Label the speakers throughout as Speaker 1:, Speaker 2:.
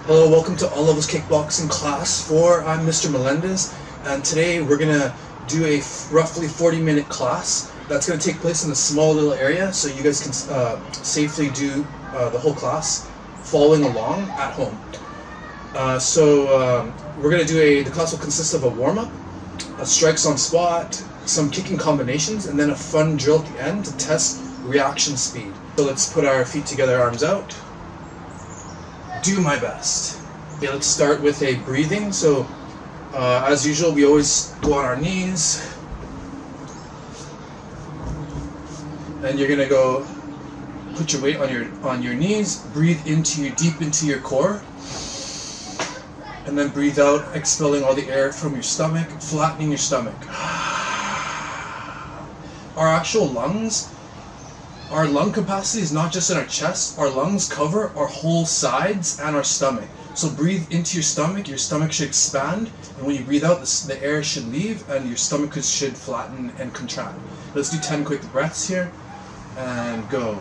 Speaker 1: Hello, welcome to All Levels Kickboxing Class 4. I'm Mr. Melendez, and today we're going to do a roughly 40-minute class that's going to take place in a small little area so you guys can safely do the whole class following along at home. We're going to do the class will consist of a warm-up, strikes on spot, some kicking combinations, and then a fun drill at the end to test reaction speed. So let's put our feet together, arms out. Do my best. Okay, let's start with a breathing. So, as usual, we always go on our knees, and you're gonna go put your weight on your knees. Breathe deep into your core, and then breathe out, expelling all the air from your stomach, flattening your stomach. Our actual lungs. Our lung capacity is not just in our chest. Our lungs cover our whole sides and our stomach. So breathe into your stomach should expand, and when you breathe out, the air should leave, and your stomach should flatten and contract. Let's do 10 quick breaths here, and go.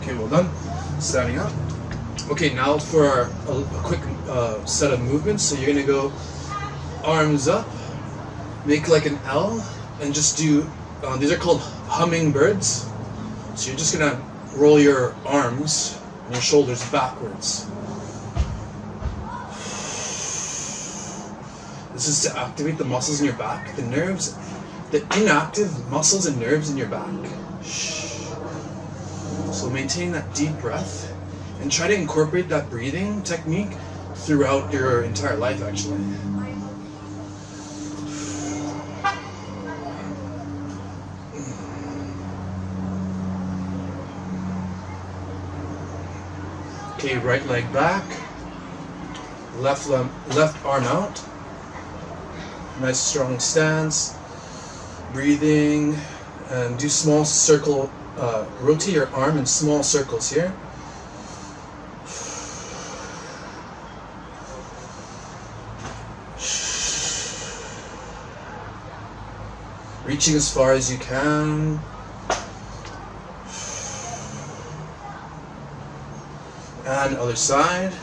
Speaker 1: Okay, well done. Standing up. Okay, now for a quick set of movements. So you're gonna go arms up, make like an L, and just do, these are called hummingbirds. So you're just gonna roll your arms and your shoulders backwards. This is to activate the muscles in your back, the nerves, the inactive muscles and nerves in your back. So maintain that deep breath and try to incorporate that breathing technique throughout your entire life, actually. Okay, right leg back, left arm out. Nice strong stance. Breathing, and do small circle. Rotate your arm in small circles here. Reaching as far as you can. And other side.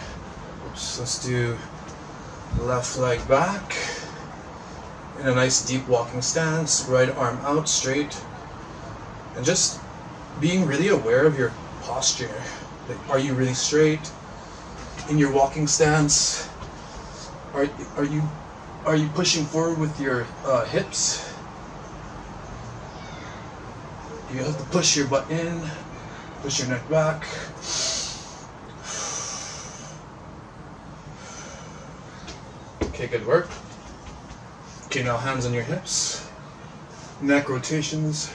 Speaker 1: Oops, let's do left leg back. In a nice deep walking stance. Right arm out straight. And just being really aware of your posture. Like, are you really straight in your walking stance? Are you pushing forward with your hips? You have to push your butt in, push your neck back. Okay, good work. Okay, now hands on your hips, neck rotations.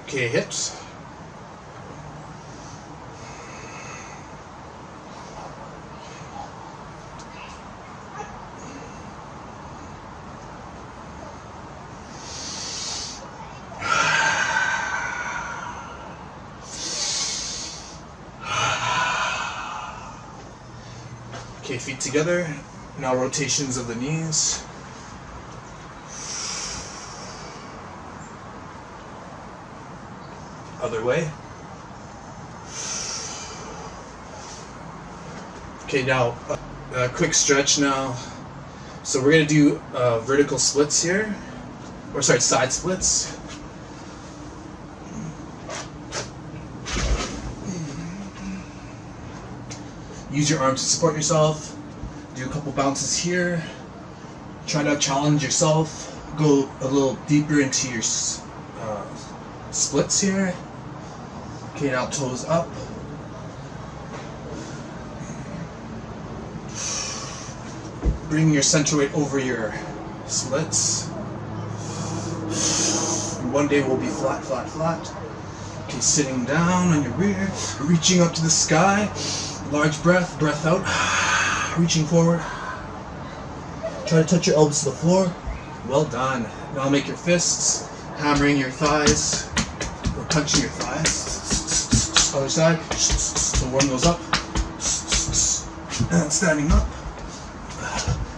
Speaker 1: Okay, hips. Okay, feet together. Now rotations of the knees. Other way. Okay, now a quick stretch now. So we're gonna do vertical splits here, or sorry, side splits. Use your arms to support yourself. Do a couple bounces here. Try to challenge yourself. Go a little deeper into your splits here. Okay, now toes up. Bring your center weight over your splits. One day will be flat, flat, flat. Okay, sitting down on your rear, reaching up to the sky. Large breath, breath out. Reaching forward. Try to touch your elbows to the floor. Well done. Now make your fists, hammering your thighs, or punching your thighs. Other side. So warm those up. And standing up.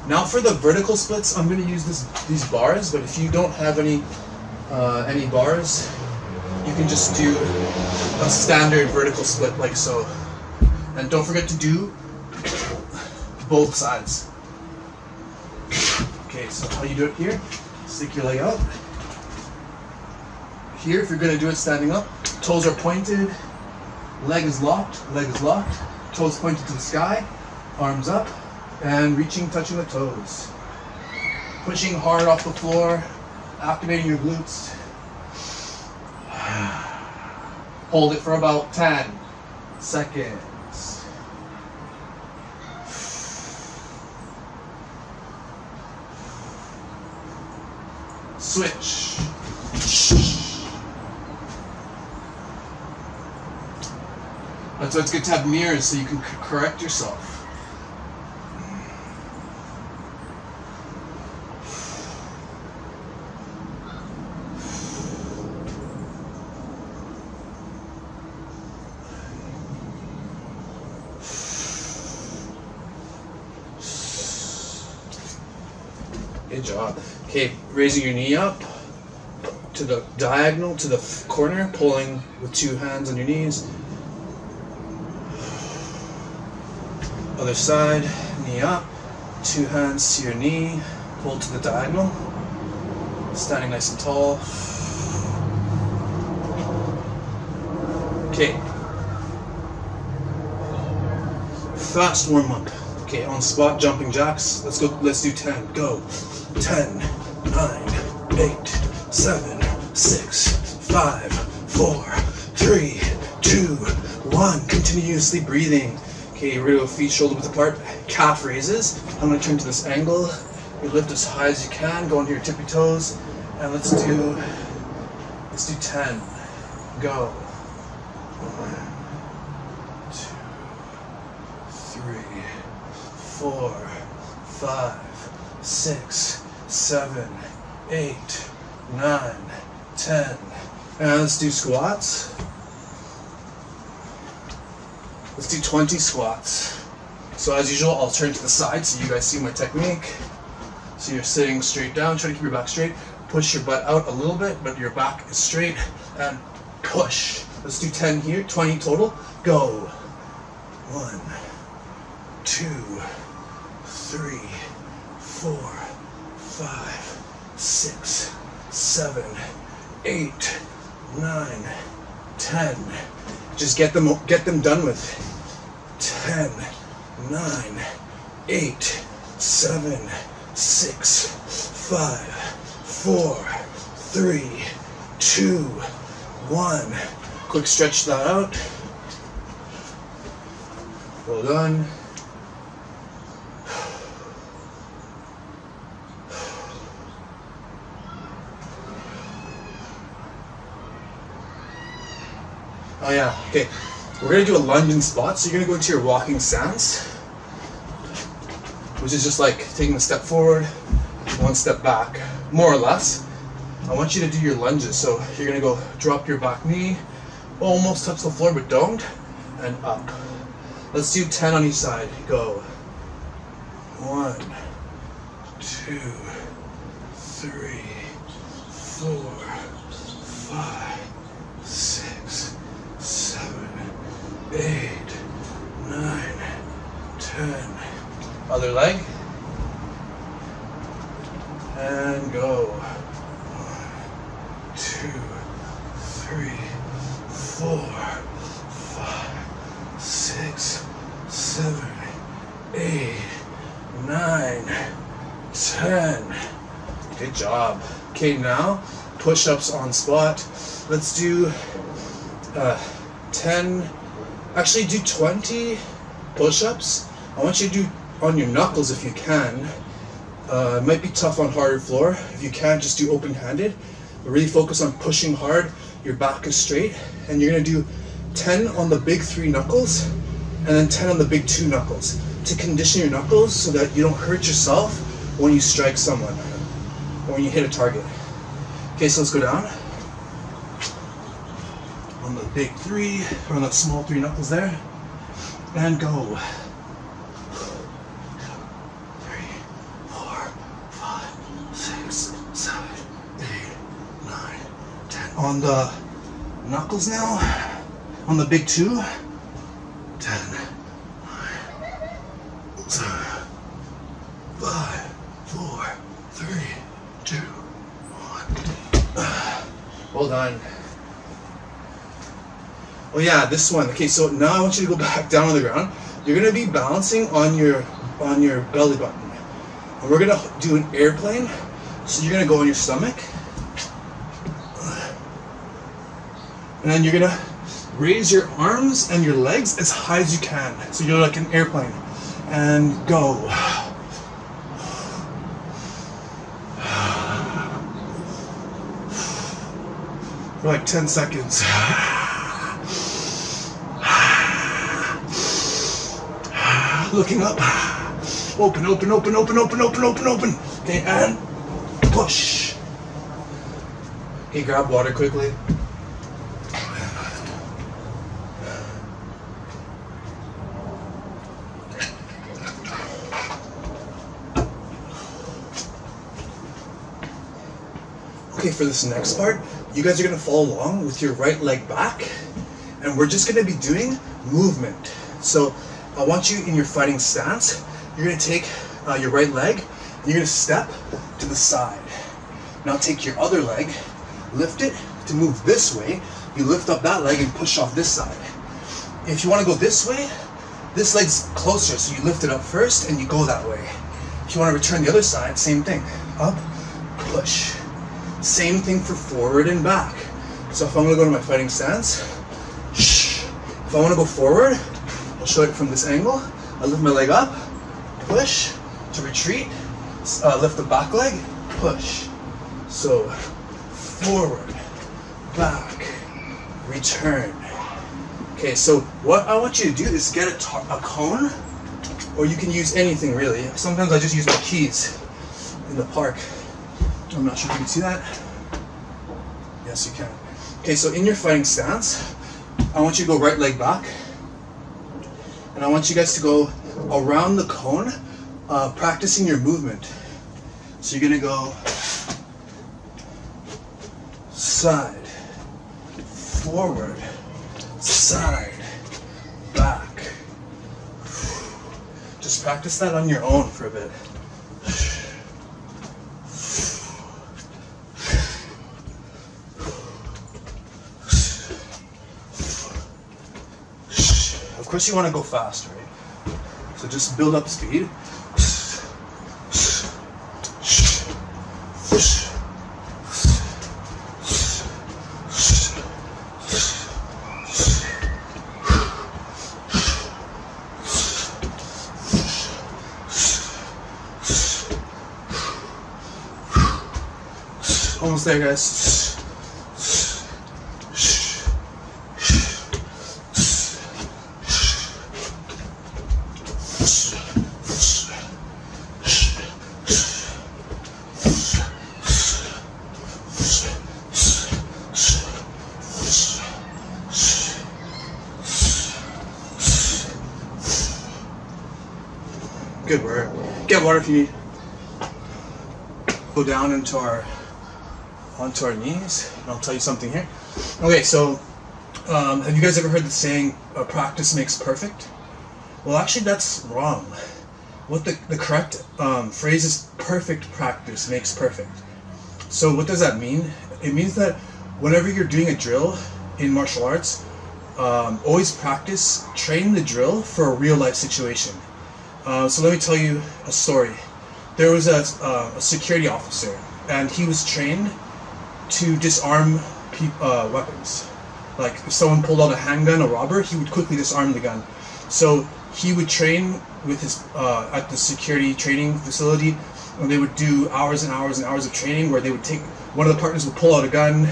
Speaker 1: Now for the vertical splits, I'm going to use these bars, but if you don't have any bars, you can just do a standard vertical split like so. And don't forget to do both sides. Okay, so how you do it here, stick your leg out. Here, if you're going to do it standing up, toes are pointed, leg is locked, toes pointed to the sky, arms up, and reaching, touching the toes. Pushing hard off the floor, activating your glutes. Hold it for about 10 seconds. Switch. That's why it's good to have mirrors so you can correct yourself. Good job. Okay, raising your knee up to the diagonal, to the corner, pulling with 2 hands on your knees. Other side, knee up, 2 hands to your knee, pull to the diagonal. Standing nice and tall. Okay. Fast warm up. Okay, on spot jumping jacks. Let's go. Let's do 10. Go. 10, 9, 8, 7, 6, 5, 4, 3, 2, 1. Continuously breathing. Okay, we're gonna go feet shoulder width apart. Calf raises. I'm gonna turn to this angle. You lift as high as you can. Go into your tippy toes, and let's do 10. Go. 1, 2, 3, 4, 5, 6, 7, 8, 9, 10. And let's do squats. Let's do 20 squats. So as usual, I'll turn to the side so you guys see my technique. So you're sitting straight down, try to keep your back straight. Push your butt out a little bit, but your back is straight, and push. Let's do 10 here, 20 total. Go. 1, 2, 3, 4, 5, 6, 7, 8, 9, 10. Just get them done with. 10, 9, 8, 7, 6, 5, 4, 3, 2, 1. Quick stretch that out. Well done. Oh yeah, okay. We're gonna do a lunge and spot, so you're gonna go into your walking stance, which is just like taking a step forward, 1 step back, more or less. I want you to do your lunges, so you're gonna go drop your back knee, almost touch the floor, but don't, and up. Let's do 10 on each side. Go. 1, 2, 3, 4, 5, 6, 7, 8, 9, 10. Other leg. And go. 1, 2, 3, 4, 5, 6, 7, 8, 9, 10. Good job. Okay, now push-ups on spot. Let's do 10, actually do 20 push-ups. I want you to do on your knuckles if you can. It might be tough on harder floor. If you can, just do open-handed. But really focus on pushing hard. Your back is straight. And you're gonna do 10 on the big 3 knuckles and then 10 on the big 2 knuckles to condition your knuckles so that you don't hurt yourself when you strike someone or when you hit a target. Okay, so let's go down. On the big 3, or on the small 3 knuckles there. And go. 3, 4, 5, 6, 7, 8, 9, 10. On the knuckles now. On the big 2. 10, 9, 7, 5, 4, 3, 2, 1. Well done. Oh yeah, this one. Okay, so now I want you to go back down on the ground. You're gonna be balancing on your belly button. And we're gonna do an airplane. So you're gonna go on your stomach. And then you're gonna raise your arms and your legs as high as you can. So you're like an airplane. And go. For like 10 seconds. Looking up. Open, open, open, open, open, open, open, open. Okay, and push. Okay, grab water quickly. Okay, for this next part, you guys are gonna follow along with your right leg back, and we're just gonna be doing movement. So I want you in your fighting stance, you're gonna take your right leg, and you're gonna step to the side. Now take your other leg, lift it to move this way, you lift up that leg and push off this side. If you wanna go this way, this leg's closer, so you lift it up first and you go that way. If you wanna return the other side, same thing. Up, push. Same thing for forward and back. So if I'm gonna go to my fighting stance, if I wanna go forward, I'll show it from this angle. I lift my leg up, push, to retreat, lift the back leg, push. So forward, back, return. Okay, so what I want you to do is get a cone, or you can use anything really. Sometimes I just use my keys in the park. I'm not sure if you can see that. Yes, you can. Okay, so in your fighting stance, I want you to go right leg back. And I want you guys to go around the cone, practicing your movement. So you're gonna go side, forward, side, back. Just practice that on your own for a bit. Of course you want to go fast, right? So just build up speed. Almost there, guys. Good work. Get water if you need. Go down onto our knees, and I'll tell you something here. Okay, so have you guys ever heard the saying, practice makes perfect? Well, actually that's wrong. What the correct phrase is, perfect practice makes perfect. So what does that mean? It means that whenever you're doing a drill in martial arts, always practice, train the drill for a real life situation. So let me tell you a story. There was a security officer, and he was trained to disarm weapons. Like if someone pulled out a handgun, a robber, he would quickly disarm the gun. So he would train with his at the security training facility, and they would do hours and hours and hours of training where they would take, one of the partners would pull out a gun,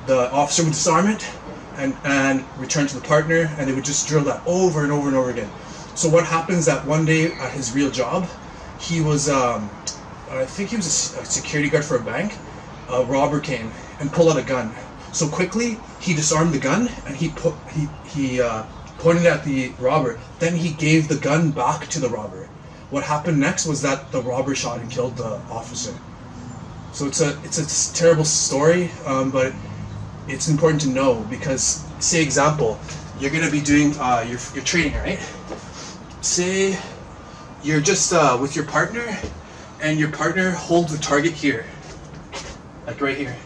Speaker 1: the officer would disarm it, and return to the partner, and they would just drill that over and over and over again. So what happens that one day at his real job, he was, I think he was a security guard for a bank, a robber came and pulled out a gun. So quickly, he disarmed the gun, and he pointed at the robber. Then he gave the gun back to the robber. What happened next was that the robber shot and killed the officer. So it's a terrible story, but it's important to know because, say example, you're gonna be doing your training, right? Say you're just with your partner, and your partner holds the target here, like right here,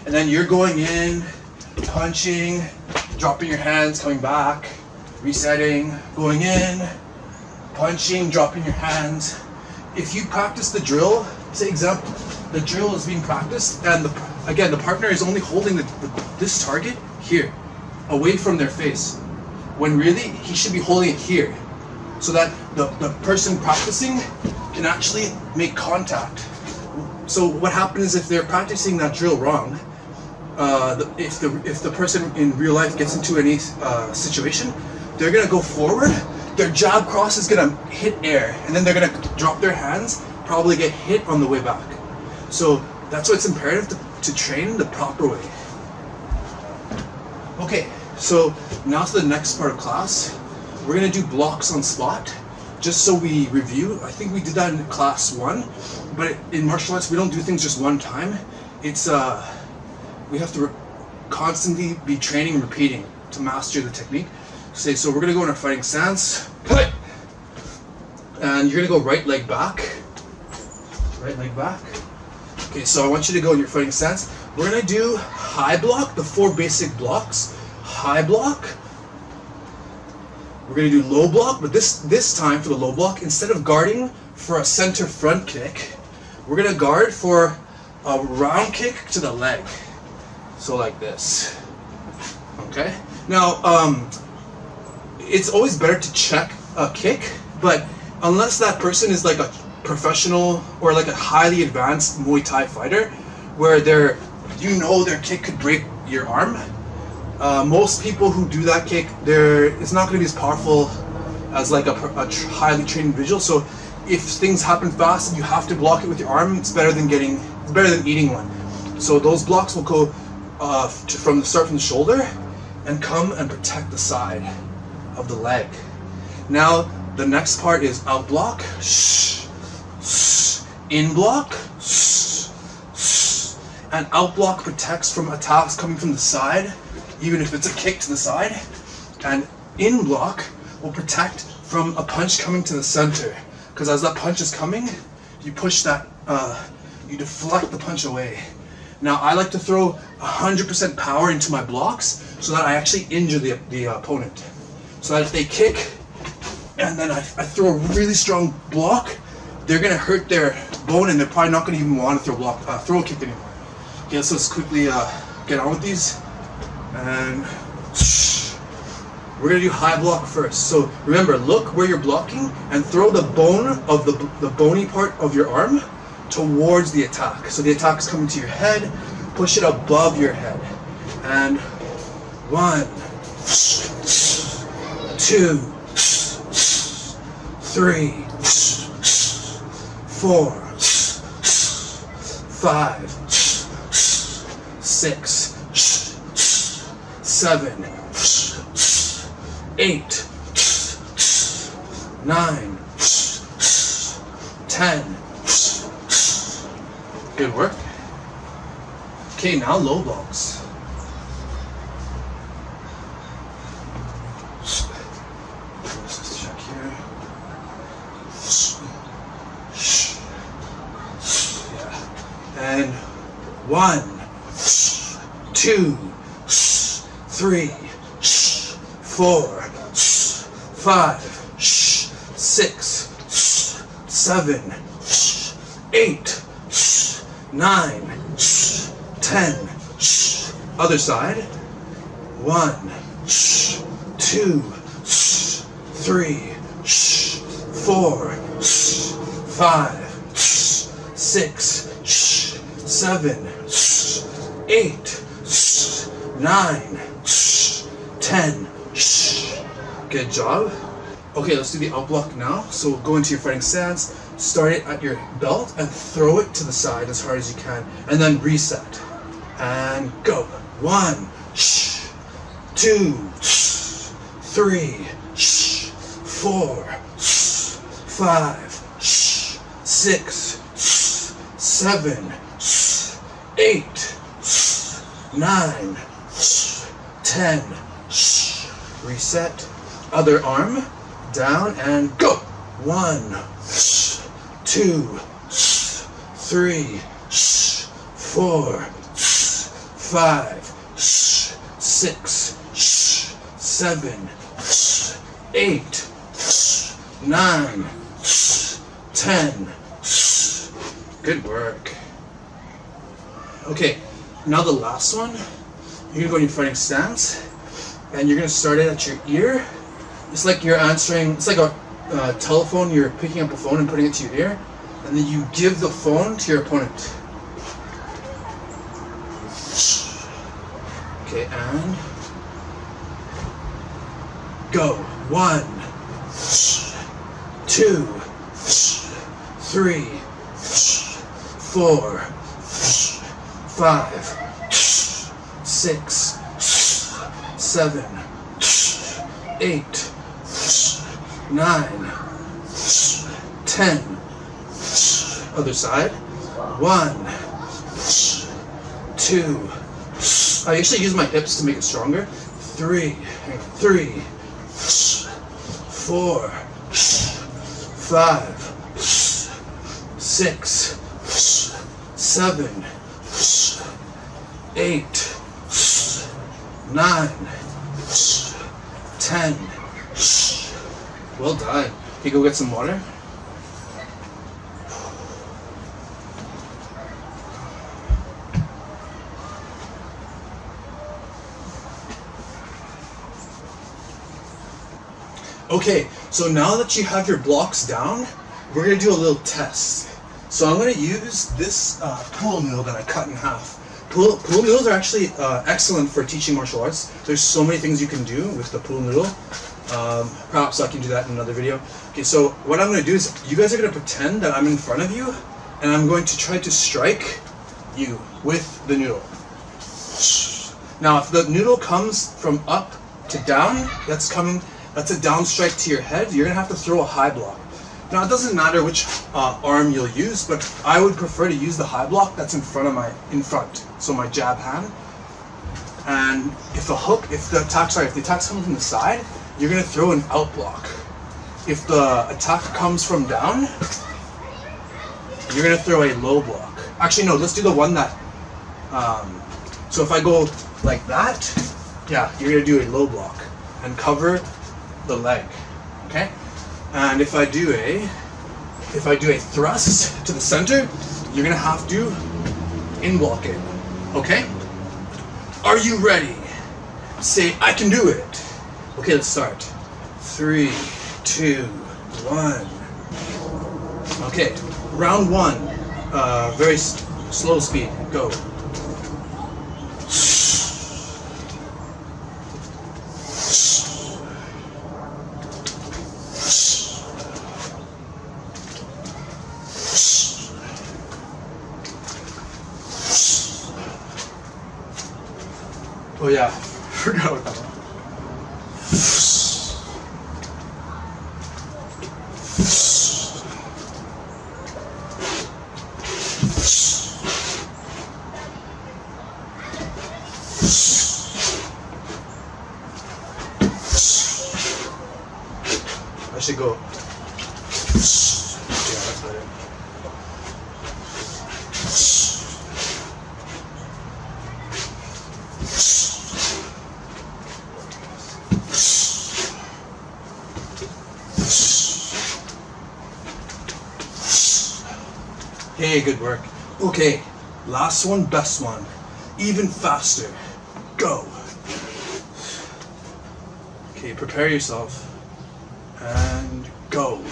Speaker 1: and then you're going in, punching, dropping your hands, coming back, resetting, going in, punching, dropping your hands. If you practice the drill, say example, the drill is being practiced, and the partner is only holding this target here, away from their face, when really he should be holding it here, so that the person practicing can actually make contact. So what happens if they're practicing that drill wrong? If the person in real life gets into any situation, they're gonna go forward. Their jab cross is gonna hit air, and then they're gonna drop their hands, probably get hit on the way back. So that's why it's imperative to train the proper way. Okay, so now to the next part of class. We're gonna do blocks on spot, just so we review. I think we did that in class 1, but in martial arts we don't do things just one time. It's we have to constantly be training and repeating to master the technique. So we're gonna go in our fighting stance, and you're gonna go right leg back. Right leg back. Okay, so I want you to go in your fighting stance. We're gonna do high block, the 4 basic blocks. High block. We're gonna do low block, but this time for the low block, instead of guarding for a center front kick, we're gonna guard for a round kick to the leg. So like this. Okay? Now, it's always better to check a kick, but unless that person is like a professional or like a highly advanced Muay Thai fighter, where their kick could break your arm, most people who do that kick, it's not going to be as powerful as like a highly trained individual. So if things happen fast and you have to block it with your arm, it's better than eating one. So those blocks will go from the shoulder and come and protect the side of the leg. Now the next part is out block, in block, and out block protects from attacks coming from the side, even if it's a kick to the side, and in block will protect from a punch coming to the center, because as that punch is coming, you push that, you deflect the punch away. Now I like to throw 100% power into my blocks so that I actually injure the opponent. So that if they kick and then I throw a really strong block, they're gonna hurt their bone and they're probably not gonna even want to throw a kick anymore. Okay, so let's quickly get on with these. And we're gonna do high block first. So remember, look where you're blocking and throw the bone of the bony part of your arm towards the attack. So the attack is coming to your head, push it above your head. And 1, 2, 3, 4, 5, 6, 7, 8, 9, 10. Good work. Okay, now low blocks. Let's just check here. Yeah. And 1, 2, 3, 4, 5, 6, 7, 8, 9, 10, Other side. 1, 2, 3, 4, 5, 6, 7, 8, 9, 10. Good job. Okay, let's do the out block now. So go into your fighting stance, start it at your belt, and throw it to the side as hard as you can, and then reset. And go. 1, 2, 3, 4, 5, 6, 7, 8, 9, 10. Reset. Other arm. Down and go. 1, 2, 3, 4, 5, 6, 7, 8, 9, 10. Good work. Okay, now the last one. You're gonna go in your fighting stance, and you're gonna start it at your ear. It's like you're answering. It's like a telephone. You're picking up a phone and putting it to your ear, and then you give the phone to your opponent. Okay, and go. 1, 2, 3, 4, 5, 6, 7, 8, 9, 10. Other side. 1, 2. I usually use my hips to make it stronger. 3, 4, 5, 6, 7, 8, 9, 10. Well done. Okay, go get some water. Okay, so now that you have your blocks down, we're going to do a little test. So I'm going to use this pool noodle that I cut in half. Pool noodles are actually excellent for teaching martial arts. There's so many things you can do with the pool noodle. Perhaps I can do that in another video. Okay, so what I'm going to do is you guys are going to pretend that I'm in front of you, and I'm going to try to strike you with the noodle. Now, if the noodle comes from up to down, that's a down strike to your head. You're going to have to throw a high block. Now, it doesn't matter which arm you'll use, but I would prefer to use the high block that's in front, so my jab hand. And if the attack's coming from the side, you're going to throw an out block. If the attack comes from down, you're going to throw a low block. Actually, no, let's do the one that, so if I go like that, yeah, you're going to do a low block and cover the leg, okay? And if I do a thrust to the center, you're gonna have to in block it, okay? Are you ready? Say, I can do it. Okay, let's start. 3, 2, 1. Okay, round 1. Very slow speed. Go. Oh yeah, forgot about that one. I should go. Yeah, that's better. Hey, good work. Okay, last one, best one. even faster. Go. Okay, prepare yourself and go.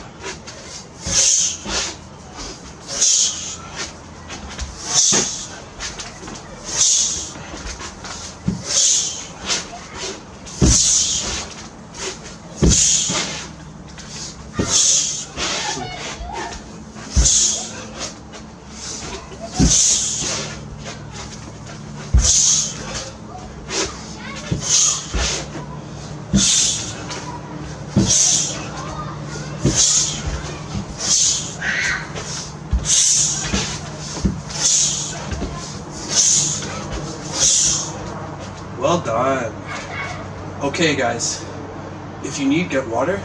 Speaker 1: Well done. Okay guys, if you need, get water.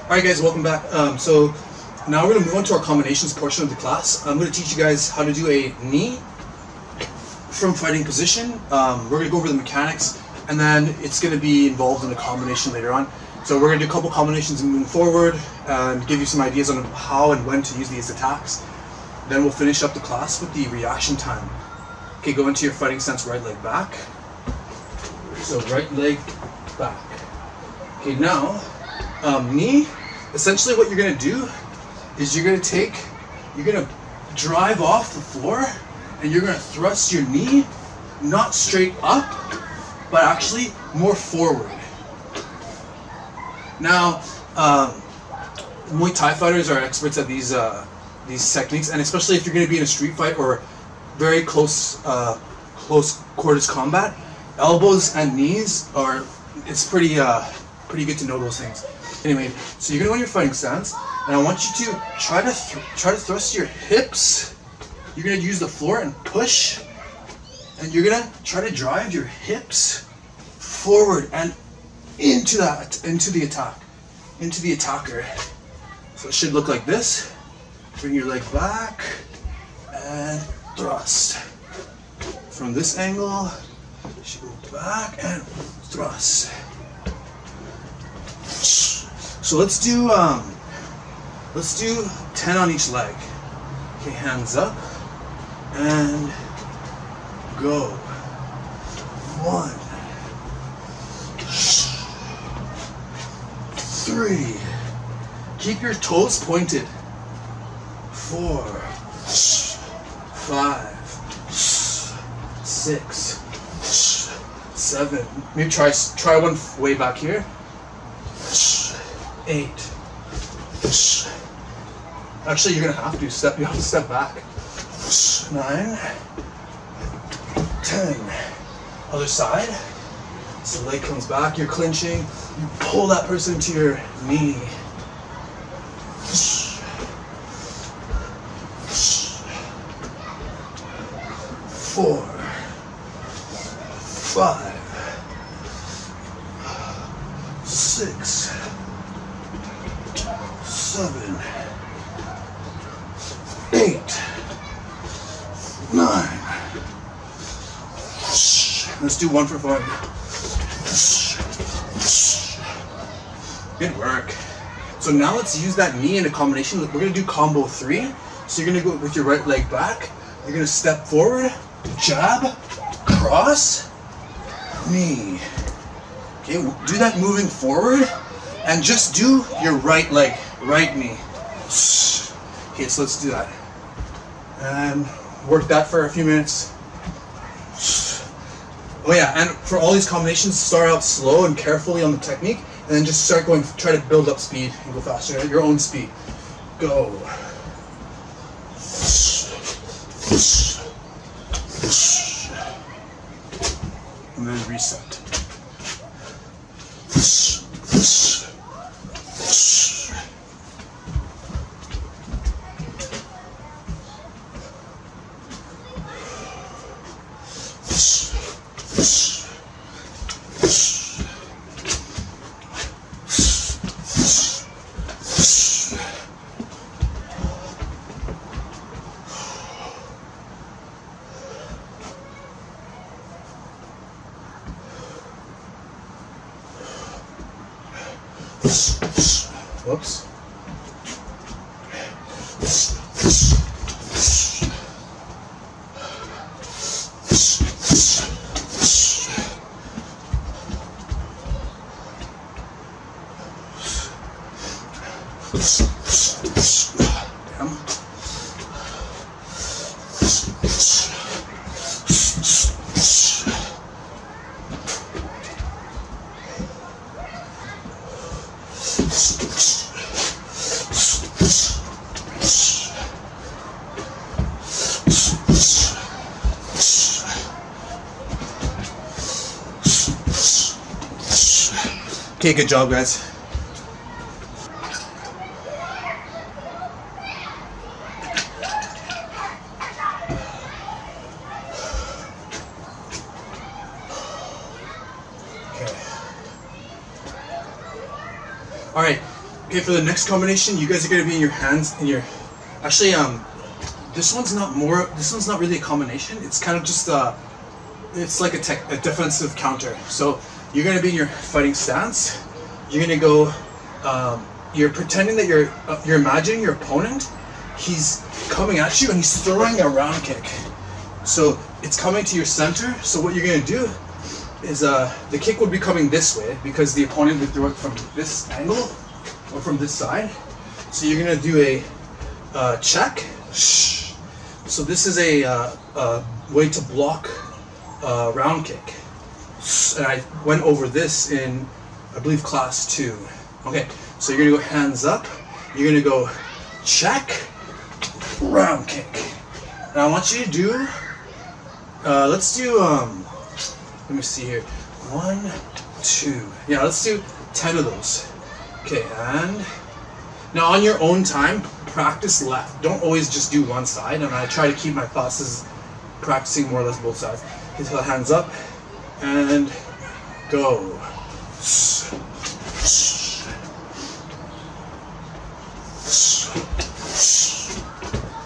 Speaker 1: Alright guys, welcome back. So now we're going to move on to our combinations portion of the class. I'm going to teach you guys how to do a knee from fighting position. We're going to go over the mechanics, and then it's going to be involved in a combination later on. So we're going to do a couple combinations moving forward and give you some ideas on how and when to use these attacks. Then we'll finish up the class with the reaction time. Okay, go into your fighting stance, right leg back. So right leg back. Okay, now knee. Essentially what you're going to do is you're going to drive off the floor, and you're going to thrust your knee not straight up, but actually more forward. Now, Muay Thai fighters are experts at these techniques, and especially if you're going to be in a street fight or very close quarters combat, elbows and knees it's pretty good to know those things. Anyway, so you're going to go in your fighting stance, and I want you to try to thrust your hips. You're going to use the floor and push, and you're going to try to drive your hips forward and into the attacker. So it should look like this. Bring your leg back and thrust. From this angle, you should go back and thrust. So let's do 10 on each leg. Okay, hands up and go. 1, 3. Keep your toes pointed. 4, 5, 6, 7. Maybe try one way back here. 8. Actually, you're gonna have to step. You have to step back. 9, 10. Other side. So leg comes back. You're clinching. You pull that person to your knee. 4, 5, 6, 7, 8, 9. Let's do 1 for fun. Good work. So now let's use that knee in a combination. We're going to do combo 3. So you're going to go with your right leg back. You're going to step forward, jab, cross, knee. Okay, do that moving forward, and just do your right leg, right knee. Okay, so let's do that. And work that for a few minutes. Oh yeah, and for all these combinations, start out slow and carefully on the technique, and then just start going, try to build up speed and go faster at your own speed. Go. And then reset. Whoops. Damn. Okay, good job, guys. Okay. All right. Okay, for the next combination, you guys are gonna be in your hands in your. Actually, this one's not more. This one's not really a combination. It's kind of just it's like a defensive counter. So you're gonna be in your fighting stance. You're gonna go. You're pretending that you're imagining your opponent. He's coming at you and he's throwing a round kick. So it's coming to your center. So what you're gonna do is the kick would be coming this way because the opponent would throw it from this angle or from this side. So you're gonna do a check. So this is a way to block round kick. And I went over this in, I believe, class 2. Okay, so you're gonna go hands up. You're gonna go check, round kick. Now I want you to do, let's do, let me see here. 1, 2. Yeah, let's do 10 of those. Okay, and now on your own time, practice left. Don't always just do one side, and I try to keep my classes practicing more or less both sides. Okay, so hands up, and go.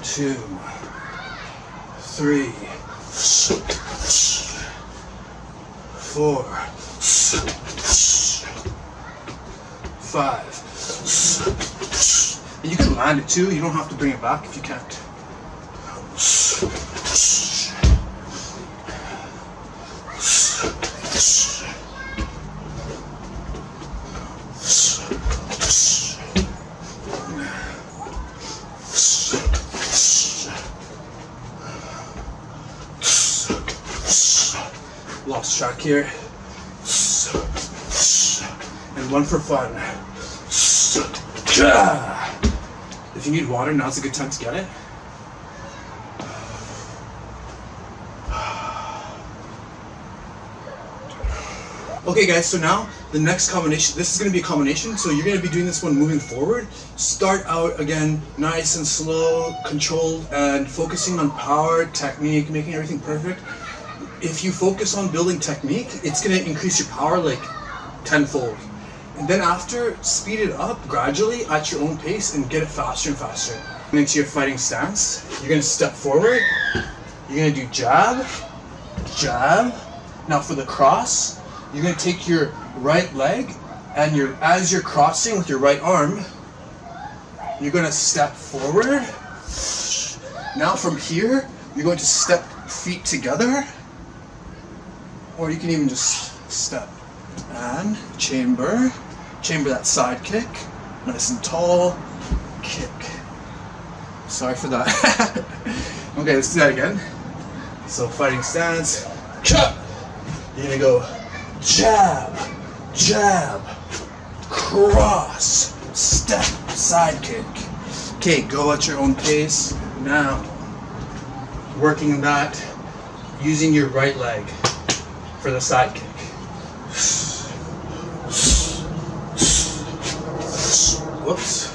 Speaker 1: 2, 3, 4, 5. And you can land it too. You don't have to bring it back if you can't. Lost track here. And one for fun. If you need water, now's a good time to get it. Okay guys, so now the next combination, this is going to be a combination, so you're going to be doing this one moving forward. Start out again nice and slow, controlled, and focusing on power, technique, making everything perfect. If you focus on building technique, it's going to increase your power like tenfold. And then after, speed it up gradually at your own pace and get it faster and faster. Into your fighting stance, you're going to step forward, you're going to do jab, jab. Now for the cross, you're going to take your right leg and as you're crossing with your right arm, you're going to step forward. Now from here, you're going to step feet together, or you can even just step and chamber that side kick, nice and tall, kick. Sorry for that. Okay, let's do that again. So fighting stance, chop. You're gonna go jab, jab, cross, step, side kick. Okay, go at your own pace. Now, working that, using your right leg for the side kick. Whoops.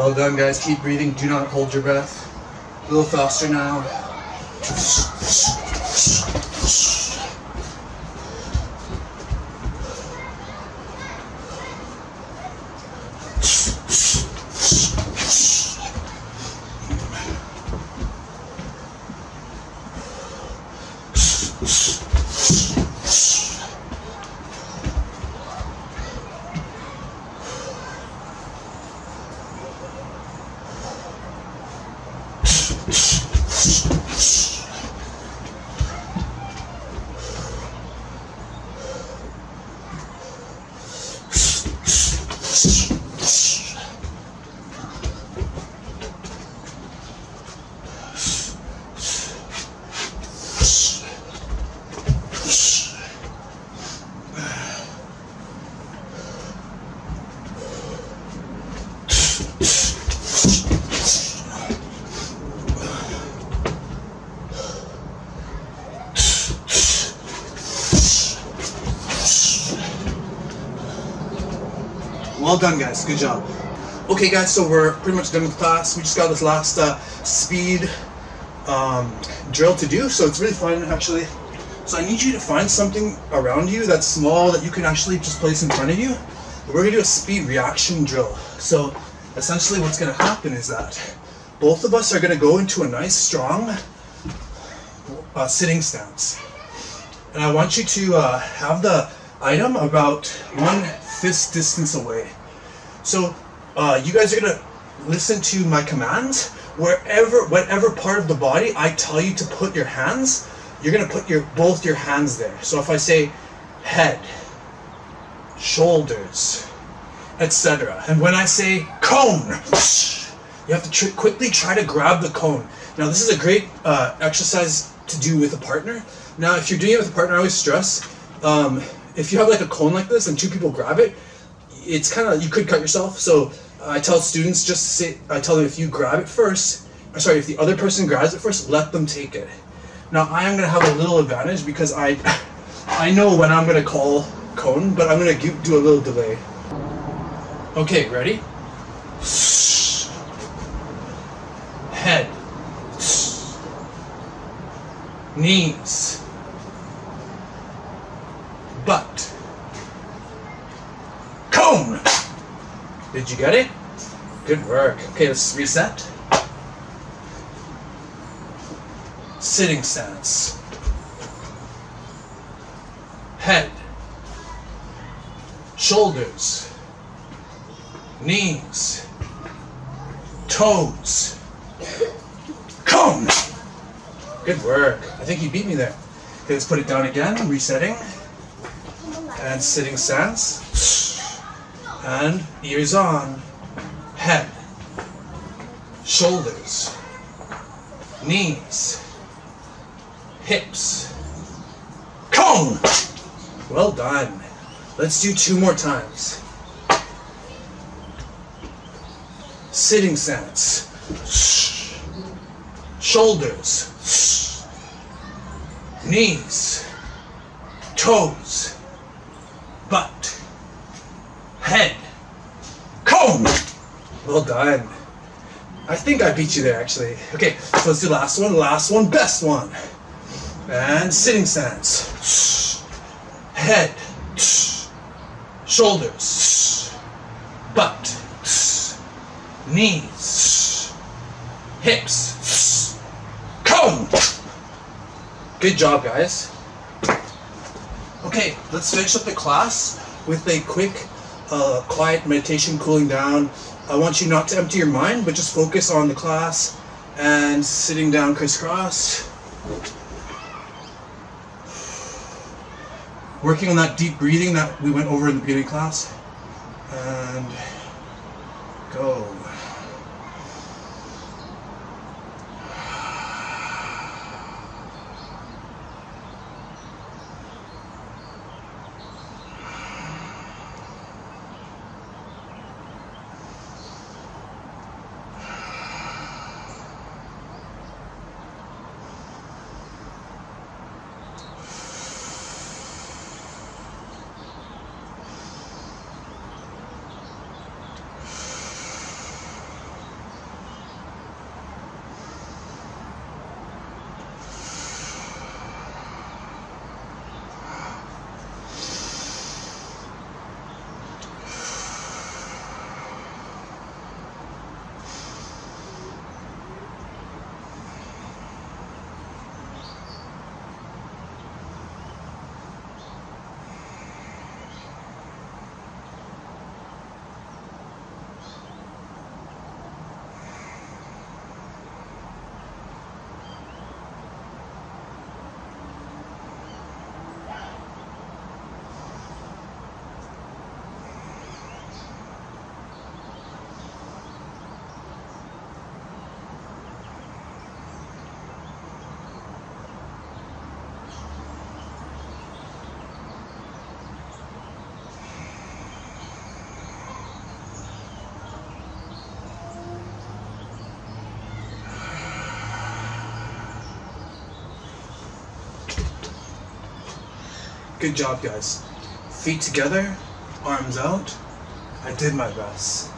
Speaker 1: Well done, guys. Keep breathing. Do not hold your breath. A little faster now. Well done, guys. Good job. Okay, guys, so we're pretty much done with class. We just got this last speed drill to do, so it's really fun, actually. So I need you to find something around you that's small that you can actually just place in front of you. We're going to do a speed reaction drill. So essentially what's going to happen is that both of us are going to go into a nice, strong sitting stance. And I want you to have the item about 1 fist distance away. So you guys are gonna listen to my commands. Whatever part of the body I tell you to put your hands, you're gonna put both your hands there. So if I say head, shoulders, etc., and when I say cone, you have to quickly try to grab the cone. Now this is a great exercise to do with a partner. Now if you're doing it with a partner, I always stress, if you have like a cone like this and 2 people grab it, it's kind of, you could cut yourself. So I tell students, I tell them if you grab it first, if the other person grabs it first, let them take it. Now I am going to have a little advantage because I know when I'm going to call cone, but I'm going to do a little delay. Okay, ready? Head, knees, butt, cone. Did you get it? Good work. Okay, let's reset. Sitting stance. Head, shoulders, knees, toes, cone. Good work. I think you beat me there. Okay, let's put it down again. Resetting. And sitting stance. And ears on. Head, shoulders, knees, hips, cone. Well done. Let's do 2 more times. Sitting stance. Shoulders, knees, toes, butt, head, cone. Well done. I think I beat you there, actually. Okay, so let's do last one, best one. And sitting stance. Head, shoulders, butt, knees, hips, cone. Good job, guys. Okay, let's finish up the class with a quick, quiet meditation, cooling down. I want you not to empty your mind, but just focus on the class and sitting down crisscross. Working on that deep breathing that we went over in the beginning of class. And go. Good job, guys. Feet together, arms out. I did my best.